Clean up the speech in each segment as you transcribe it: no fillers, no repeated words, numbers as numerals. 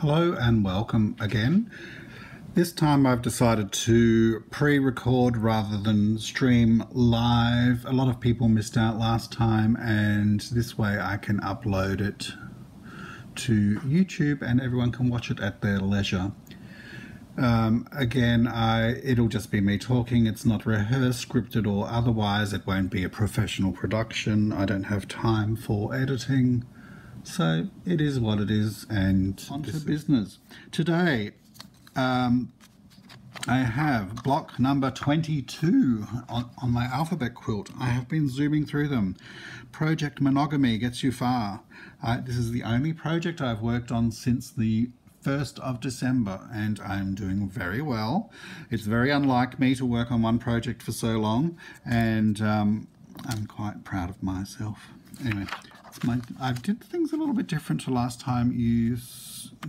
Hello and welcome again. This time I've decided to pre-record rather than stream live. A lot of people missed out last time, and this way I can upload it to YouTube and everyone can watch it at their leisure. It'll just be me talking. It's not rehearsed, scripted or otherwise. It won't be a professional production. I don't have time for editing. So it is what it is, and on to business. Today, I have block number 22 on my alphabet quilt. I have been zooming through them. Project Monogamy gets you far. This is the only project I've worked on since the 1st of December, and I'm doing very well. It's very unlike me to work on one project for so long, and I'm quite proud of myself. Anyway, I did things a little bit different to last time,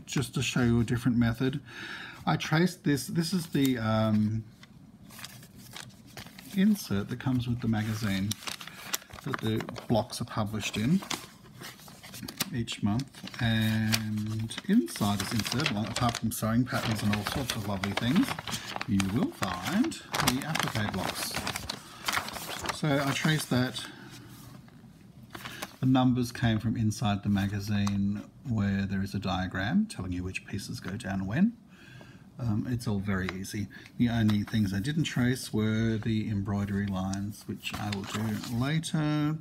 just to show you a different method. I traced this. This is the insert that comes with the magazine that the blocks are published in each month, and inside this insert, apart from sewing patterns and all sorts of lovely things, you will find the appliqué blocks. So I traced that. The numbers came from inside the magazine, where there is a diagram telling you which pieces go down when. It's all very easy. The only things I didn't trace were the embroidery lines, which I will do later.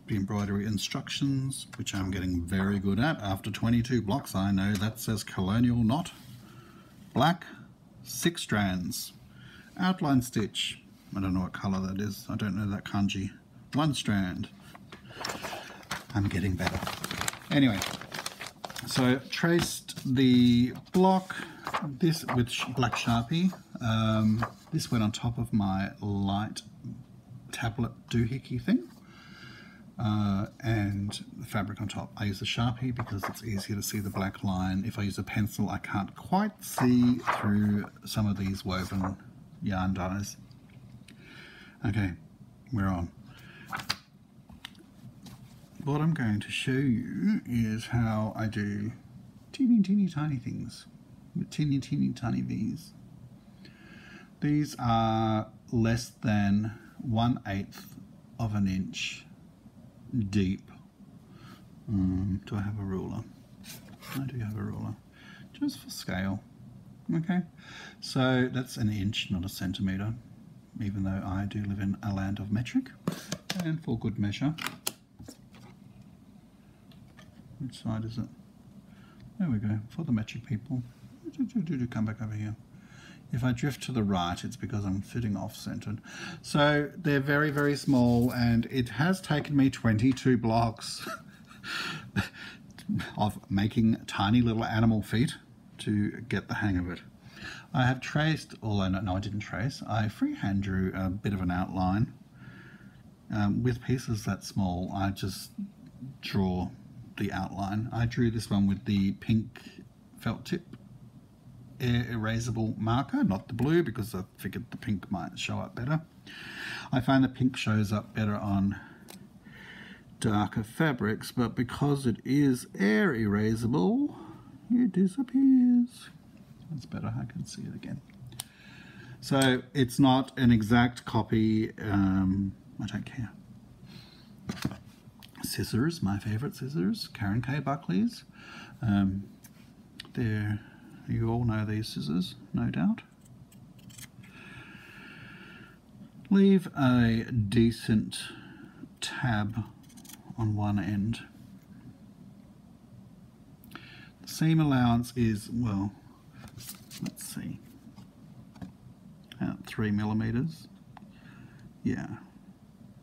The embroidery instructions, which I'm getting very good at. After 22 blocks, I know that says colonial knot. Black, 6 strands. Outline stitch. I don't know what colour that is. I don't know that kanji. 1 strand. I'm getting better. Anyway, so traced the block, this with black Sharpie. This went on top of my light tablet doohickey thing, and the fabric on top. I use a Sharpie because it's easier to see the black line. If I use a pencil, I can't quite see through some of these woven yarn dyes. Okay, we're on. What I'm going to show you is how I do teeny tiny things with teeny tiny V's. These are less than 1/8 of an inch deep. Do I have a ruler? I do have a ruler, just for scale. Okay, so that's an inch, not a centimetre, even though I do live in a land of metric. And for good measure, which side is it? There we go, for the metric people. Come back over here. If I drift to the right, it's because I'm sitting off-centered. So they're very small, and it has taken me 22 blocks of making tiny little animal feet to get the hang of it. I have traced, although no, I didn't trace. I freehand drew a bit of an outline. With pieces that small, I just draw the outline. I drew this one with the pink felt tip air erasable marker, not the blue, because I figured the pink might show up better. I find the pink shows up better on darker fabrics, but because it is air erasable, it disappears. That's better, I can see it again. So it's not an exact copy. I don't care. Scissors, my favourite scissors, Karen K. Buckley's. You all know these scissors, no doubt. Leave a decent tab on one end. The seam allowance is, well, let's see, 3 millimeters. Yeah.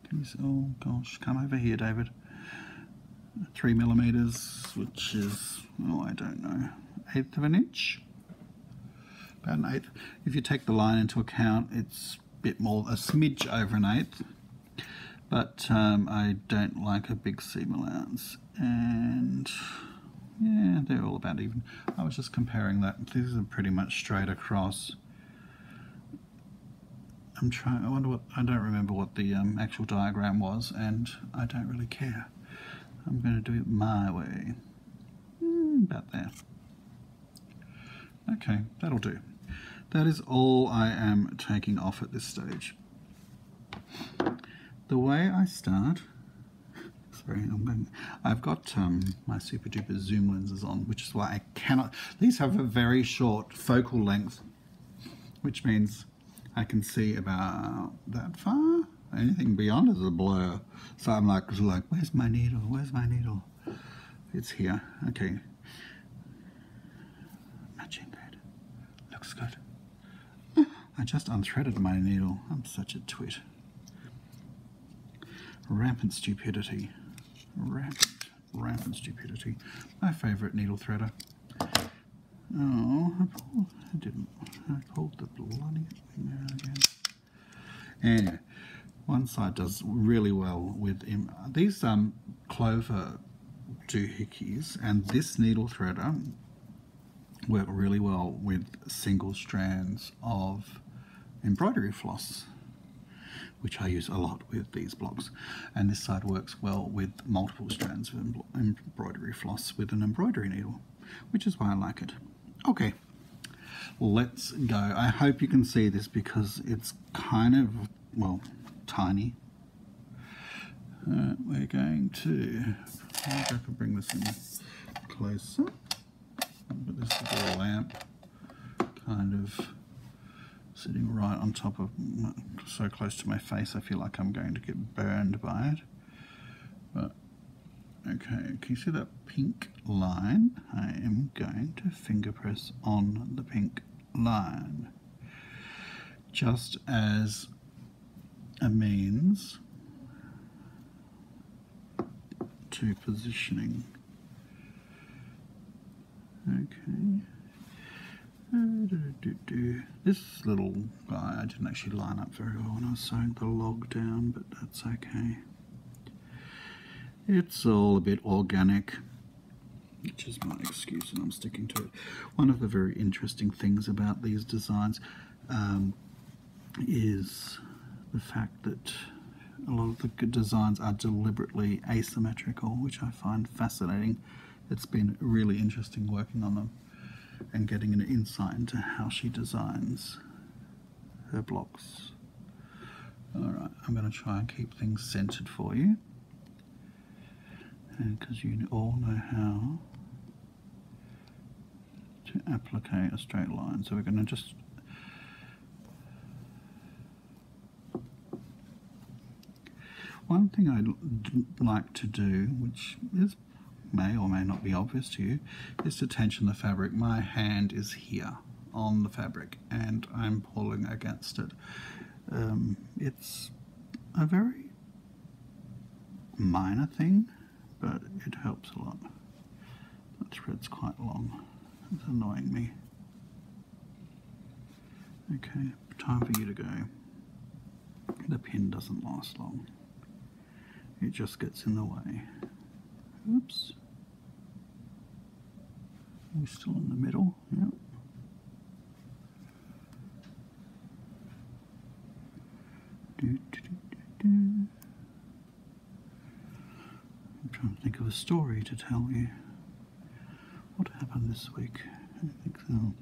Can you see? Oh gosh, come over here, David. 3 millimeters, which is, oh, I don't know, 1/8 of an inch, about an 1/8. If you take the line into account, it's a bit more, a smidge over an 1/8, but I don't like a big seam allowance, and yeah, they're all about even. I was just comparing that. These are pretty much straight across. I wonder what, I don't remember what the actual diagram was, and I don't really care. I'm going to do it my way. About there. Okay, that'll do. That is all I am taking off at this stage. The way I start, sorry, I've got my super duper zoom lenses on, which is why I cannot, these have a very short focal length, which means I can see about that far. Anything beyond is a blur. So I'm like, where's my needle? Where's my needle? It's here. Okay. Matching that. Looks good. I just unthreaded my needle. I'm such a twit. Rampant stupidity. Rampant stupidity. My favourite needle threader. Oh, I pulled the bloody thing out again. Anyway, one side does really well with these clover doohickeys and this needle threader work really well with single strands of embroidery floss, which I use a lot with these blocks, and this side works well with multiple strands of embroidery floss with an embroidery needle, which is why I like it. Okay, let's go. I hope you can see this because it's kind of, well, tiny. We're going to, maybe I can bring this in closer. But this little lamp kind of sitting right on top of, so close to my face, I feel like I'm going to get burned by it. But, okay, can you see that pink line? I am going to finger press on the pink line, just as a means to positioning. Okay. This little guy, I didn't actually line up very well when I was sewing the log down, but that's okay. It's all a bit organic, which is my excuse, and I'm sticking to it. One of the very interesting things about these designs is the fact that a lot of the good designs are deliberately asymmetrical, which I find fascinating. It's been really interesting working on them and getting an insight into how she designs her blocks. Alright, I'm going to try and keep things centered for you, and because you all know how to applique a straight line. So we're going to just one thing I like to do, which may or may not be obvious to you, is to tension the fabric. My hand is here on the fabric and I'm pulling against it. It's a very minor thing, but it helps a lot. The thread's quite long. It's annoying me. Okay, time for you to go. The pin doesn't last long. It just gets in the way. Oops. We're still in the middle, yep. I'm trying to think of a story to tell you. What happened this week? I think so.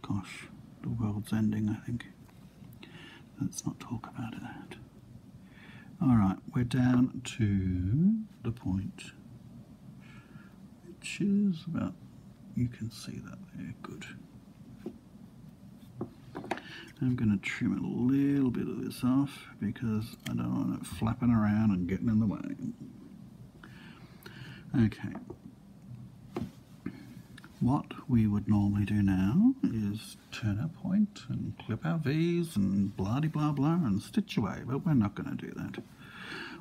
Gosh, the world's ending, I think. Let's not talk about it. Alright, we're down to the point, which is about, you can see that there, good. I'm going to trim a little bit of this off because I don't want it flapping around and getting in the way. Okay. What we would normally do now is turn our point and clip our V's and blah-de-blah-blah and stitch away, but we're not going to do that.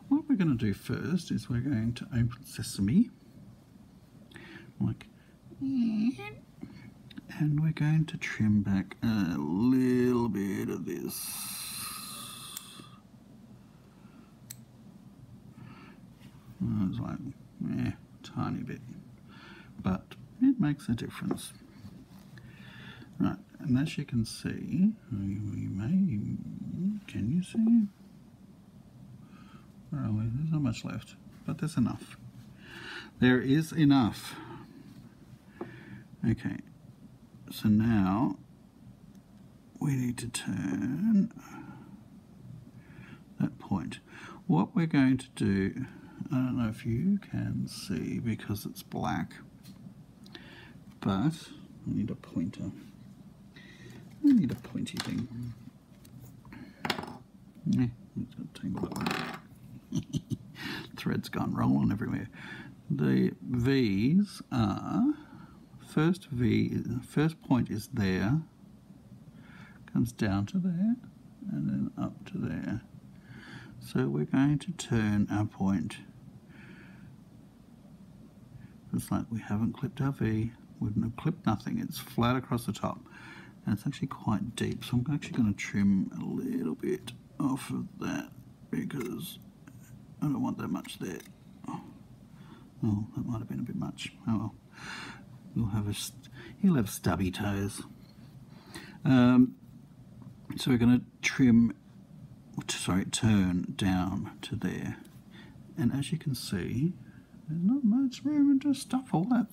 What we're going to do first is we're going to open sesame, like, and we're going to trim back a little bit of this. It's like, tiny bit, but it makes a difference. Right, and as you can see, can you see? Well, there's not much left, but there's enough. There is enough. Okay, So now we need to turn that point. What we're going to do, I don't know if you can see because it's black, but I need a pointer. I need a pointy thing. Yeah, it's got tangled up. Thread's gone rolling everywhere. The V's are, first point is there, comes down to there, and then up to there. So we're going to turn our point. It's like we haven't clipped our V, wouldn't have clipped nothing, it's flat across the top. And it's actually quite deep, so I'm actually going to trim a little bit off of that because I don't want that much there. Oh, that might have been a bit much. Oh well. He'll have stubby toes. So we're going to turn down to there. And as you can see, there's not much room to stuff all that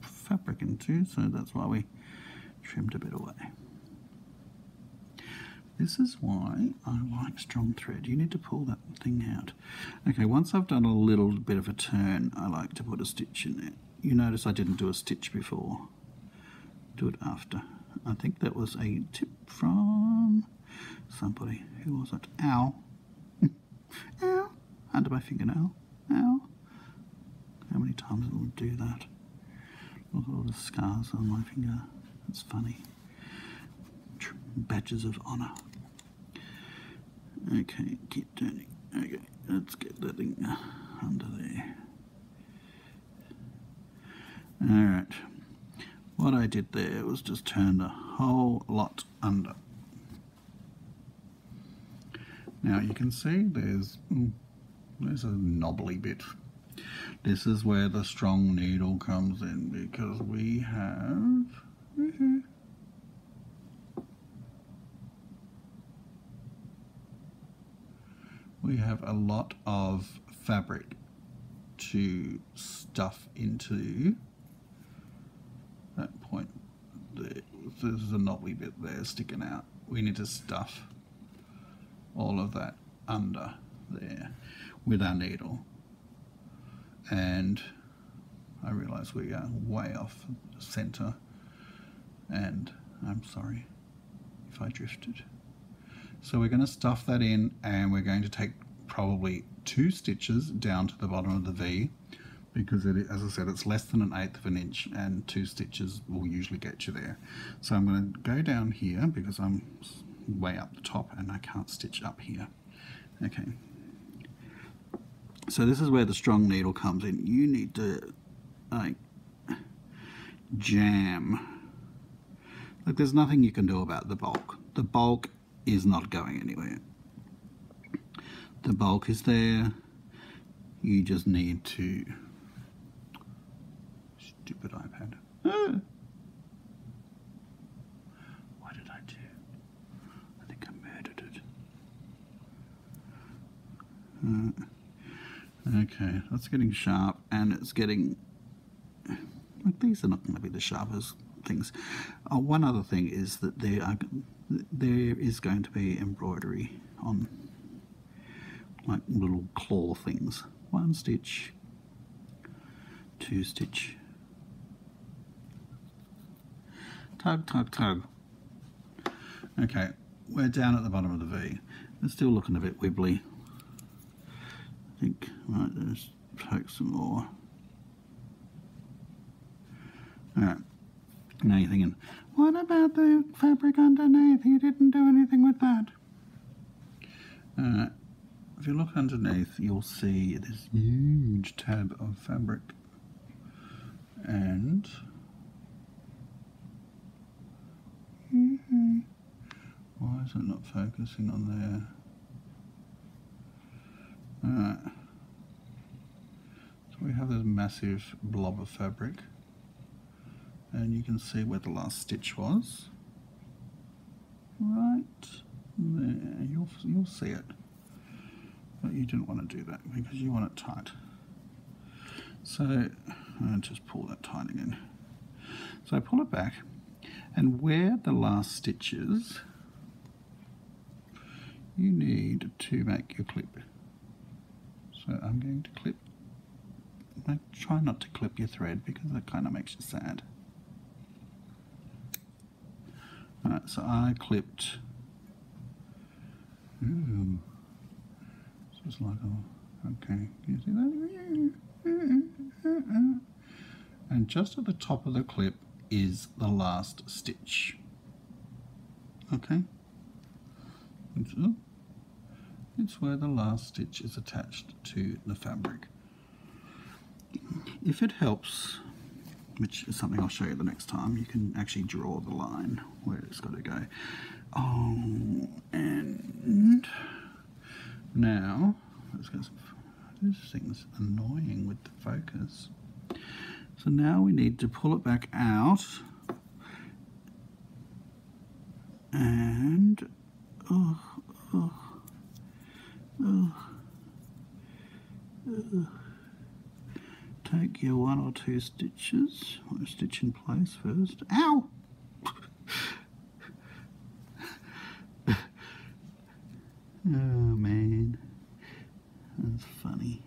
fabric into, so that's why we trimmed a bit away. This is why I like strong thread. You need to pull that thing out. Okay, once I've done a little bit of a turn, I like to put a stitch in there. You notice I didn't do a stitch before. Do it after. I think that was a tip from somebody. Who was it? Ow. Ow. Under my fingernail. Ow. How many times it would do that? Look at all the scars on my finger. It's funny. Badges of honour. Okay, keep turning. Okay, let's get that thing under there. Alright. What I did there was just turn the whole lot under. Now you can see there's a knobbly bit. This is where the strong needle comes in because we have a lot of fabric to stuff into that point there. There's a knobbly bit there sticking out. We need to stuff all of that under there with our needle. And I realise we are way off centre, and I'm sorry if I drifted. So we're going to stuff that in, and we're going to take probably 2 stitches down to the bottom of the V, because it, as I said, it's less than 1/8 of an inch, and 2 stitches will usually get you there. So I'm going to go down here because I'm way up the top and I can't stitch up here. Okay. So this is where the strong needle comes in. You need to like jam. Like there's nothing you can do about the bulk. The bulk is not going anywhere. The bulk is there. You just need to... Stupid iPad. Ah. What did I do? I think I murdered it. Okay, that's getting sharp, and it's getting... Like these are not going to be the sharpest things. One other thing is that there is going to be embroidery on like little claw things. 1 stitch, 2 stitch, tug, tug, tug. Okay, we're down at the bottom of the V. It's still looking a bit wibbly. I think I might just poke some more. Alright, now you're thinking, what about the fabric underneath? You didn't do anything with that. If you look underneath, you'll see this huge tab of fabric. And why is it not focusing on there? Alright. So we have this massive blob of fabric. And you can see where the last stitch was. Right there. You'll see it. But you didn't want to do that because you want it tight. So I'll just pull that tight again. So I pull it back, And where the last stitch is, you need to make your clip. So I'm going to clip. Try not to clip your thread because that kind of makes you sad. Alright, so I clipped. Ooh. It's like, oh, okay, you see that? And just at the top of the clip is the last stitch. Okay? It's where the last stitch is attached to the fabric. If it helps, which is something I'll show you the next time, you can actually draw the line where it's got to go. Oh, and now, let's go. This thing's annoying with the focus. So now we need to pull it back out and take your 1 or 2 stitches, or stitch in place first. Ow! Oh man, that's funny.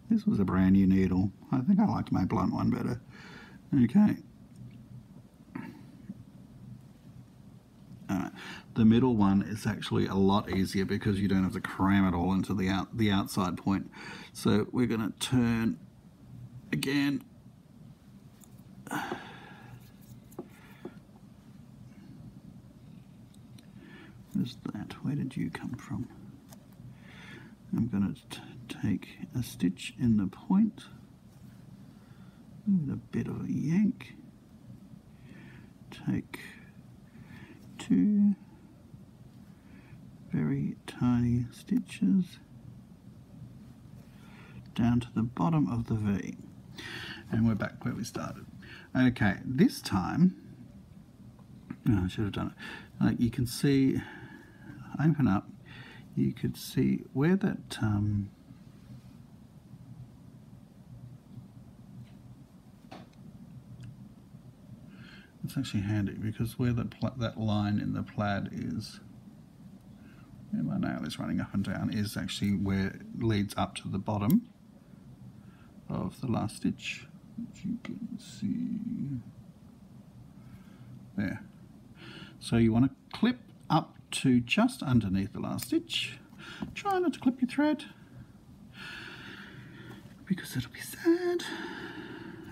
This was a brand new needle. I think I liked my blunt one better. Okay. Alright. The middle one is actually a lot easier because you don't have to cram it all into the outside point. So we're going to turn again. Where's that? Where did you come from? I'm going to take a stitch in the point with a bit of a yank. Take 2 very tiny stitches down to the bottom of the V. And we're back where we started. Okay, this time, oh, I should have done it. Like you can see, open up, you could see where that it's actually handy because where that line in the plaid is, where my nail is running up and down, is actually where it leads up to the bottom of the last stitch, which you can see there. So you want to clip up to just underneath the last stitch. Try not to clip your thread because it'll be sad.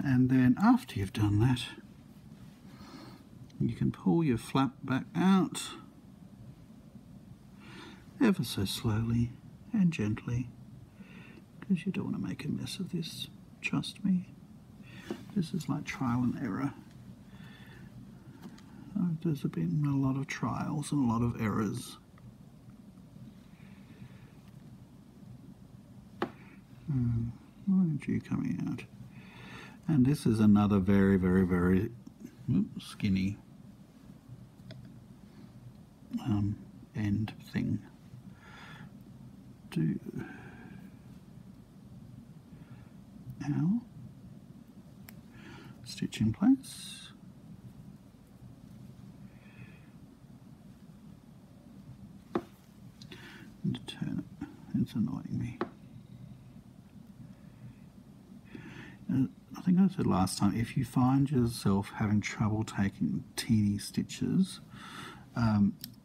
And then after you've done that, you can pull your flap back out ever so slowly and gently because you don't want to make a mess of this. Trust me, this is like trial and error. There's been a lot of trials and a lot of errors. Why aren't you coming out? And this is another very, very, very skinny end thing. Ow. Stitch in place. And turn it. It's annoying me. I think I said last time, if you find yourself having trouble taking teeny stitches,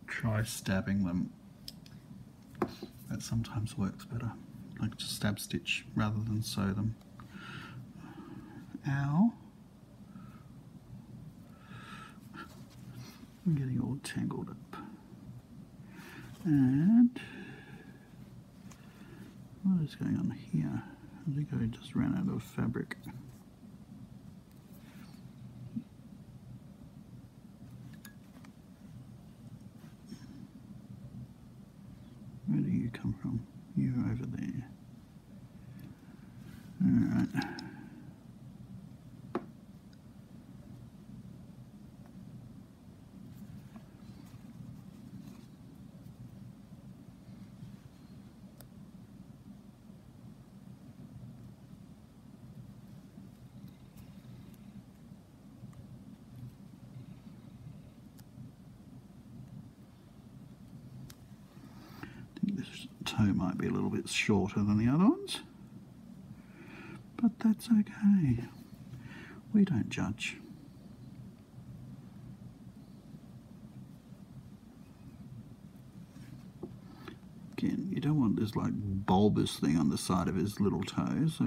try stabbing them. That sometimes works better. Like just stab stitch rather than sew them. Ow. I'm getting all tangled up. And what is going on here? I think I just ran out of fabric. Where do you come from? You're over there. Alright. toe might be a little bit shorter than the other ones, but that's okay. We don't judge. Again, you don't want this like bulbous thing on the side of his little toe, so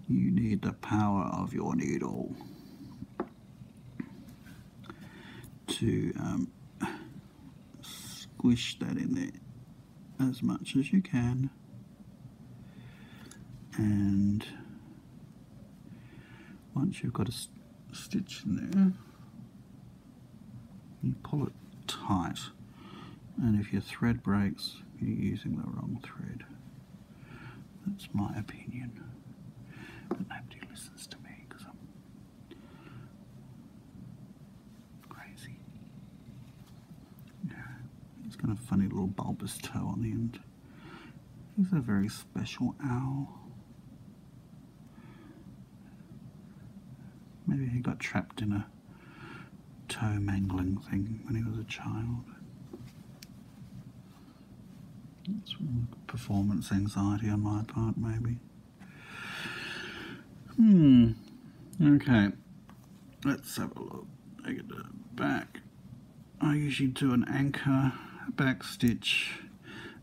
you need the power of your needle to squish that in there as much as you can, and once you've got a stitch in there, you pull it tight, and if your thread breaks, you're using the wrong thread. That's my opinion, but nobody listens to me because I'm crazy. Yeah, he's got a funny little bulbous toe on the end. He's a very special owl. Maybe he got trapped in a toe mangling thing when he was a child. It's performance anxiety on my part, maybe. Okay, let's have a look. Take it to the back. I usually do an anchor, a back stitch,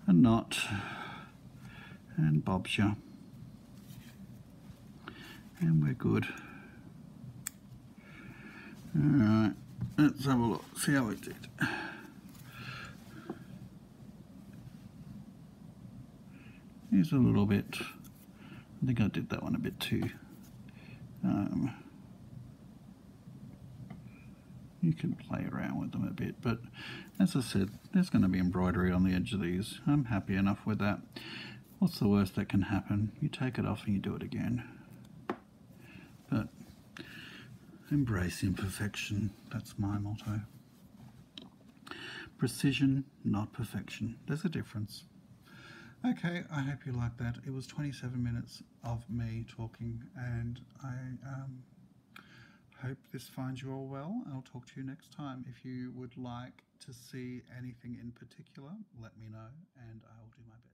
a knot, and bobs ya. And we're good. Alright, let's have a look, see how it did. Here's a little bit, I think I did that one a bit too. You can play around with them a bit, but as I said, there's going to be embroidery on the edge of these. I'm happy enough with that. What's the worst that can happen? You take it off and you do it again. But embrace imperfection, that's my motto. Precision, not perfection. There's a difference. Okay, I hope you liked that. It was 27 minutes of me talking, and I hope this finds you all well. I'll talk to you next time. If you would like to see anything in particular, let me know, and I will do my best.